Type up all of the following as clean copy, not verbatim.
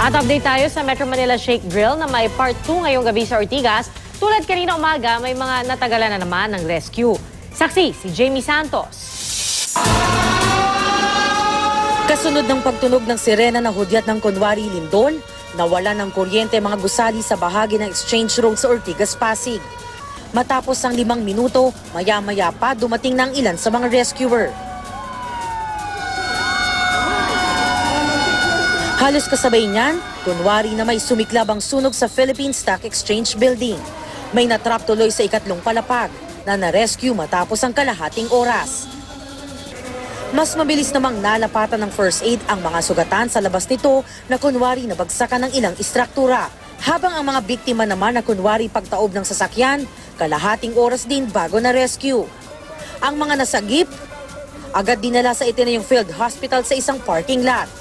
At update tayo sa Metro Manila Shake Drill na may part 2 ngayong gabi sa Ortigas. Tulad kanina umaga, may mga natagalan na naman ng rescue. Saksi, si Jamie Santos. Kasunod ng pagtunog ng sirena na hudyat ng Kunwari Lindol, nawala ng kuryente mga gusali sa bahagi ng Exchange Road sa Ortigas, Pasig. Matapos ang 5 minuto, maya-maya pa dumating ng ilan sa mga rescuer. Halos kasabay niyan, kunwari na may sumiklab ang sunog sa Philippine Stock Exchange Building. May natrap tuloy sa ikatlong palapag na na-rescue matapos ang kalahating oras. Mas mabilis namang nalapatan ng first aid ang mga sugatan sa labas nito na kunwari nabagsakan ng ilang istruktura. Habang ang mga biktima naman na kunwari pagtaob ng sasakyan, kalahating oras din bago na-rescue. Ang mga nasagip, agad dinala sa Ateneo Field Hospital sa isang parking lot.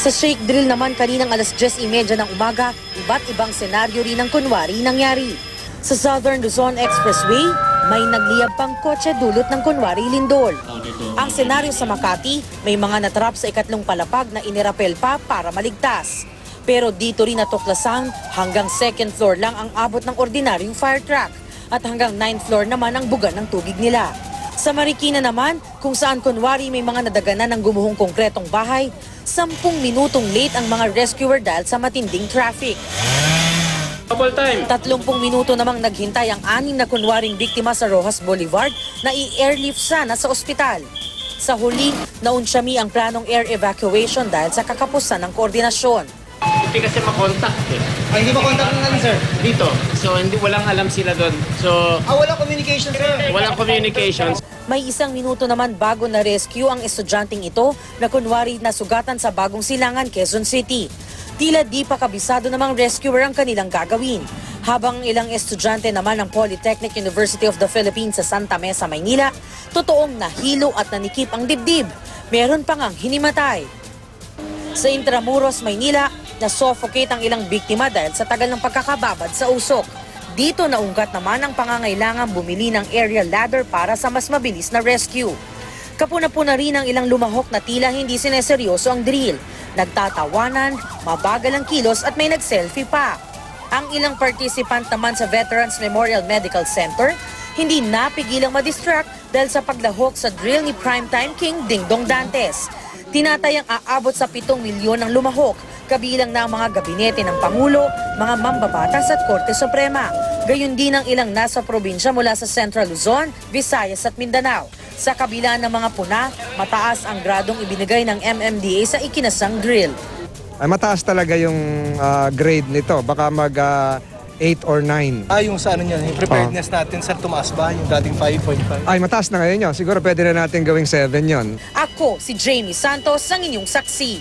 Sa shake drill naman kaninang alas 10:30 ng umaga, iba't ibang senaryo rin ang kunwari nangyari. Sa Southern Luzon Expressway, may nagliyab pang kotse dulot ng kunwari lindol. Ang senaryo sa Makati, may mga natrap sa ikatlong palapag na inirapel pa para maligtas. Pero dito rin natuklasang hanggang 2nd floor lang ang abot ng ordinaryong fire truck at hanggang 9th floor naman ang bugan ng tubig nila. Sa Marikina naman, kung saan kunwari may mga nadaganan ng gumuhong konkretong bahay, 10 minutong late ang mga rescuer dahil sa matinding traffic. 30 minuto namang naghintay ang 6 na kunwaring biktima sa Rojas Boulevard na i-airlift sana sa ospital. Sa huli, naunsyami ang planong air evacuation dahil sa kakapusan ng koordinasyon. Hindi kasi makontak eh. Ay, hindi makontak ng ano, sir? Dito. So, walang alam sila doon. So, walang communication, sir. Walang communications. May 1 minuto naman bago na-rescue ang estudyanteng ito na kunwari nasugatan sa Bagong Silangan, Quezon City. Tila di pa kabisado namang rescuer ang kanilang gagawin. Habang ilang estudyante naman ng Polytechnic University of the Philippines sa Santa Mesa, Maynila, totoong nahilo at nanikip ang dibdib. Meron pa ngang hinimatay. Sa Intramuros, Maynila, na-suffocate ang ilang biktima dahil sa tagal ng pagkakababad sa usok. Dito naungkat naman ang pangangailangan bumili ng aerial ladder para sa mas mabilis na rescue. Kapuna-puna rin ang ilang lumahok na tila hindi sineseryoso ang drill. Nagtatawanan, mabagal ang kilos at may nag-selfie pa. Ang ilang participant naman sa Veterans Memorial Medical Center, hindi napigilang madistract dahil sa paglahok sa drill ni Primetime King Dingdong Dantes. Tinatayang aabot sa 7 milyon ang lumahok, kabilang na ang mga gabinete ng Pangulo, mga mambabatas at Korte Suprema. Gayon din ang ilang nasa probinsya mula sa Central Luzon, Visayas at Mindanao. Sa kabila ng mga puna, mataas ang gradong ibinigay ng MMDA sa ikinasang drill. Ay, mataas talaga yung grade nito. Baka mag 8 or 9. Yung sa ano niya, yung preparedness natin, sir, tumaas ba? Yung dating 5.5? Ay, mataas na ngayon yun. Siguro pwede na natin gawing 7 yon. Ako, si Jamie Santos, ang inyong saksi.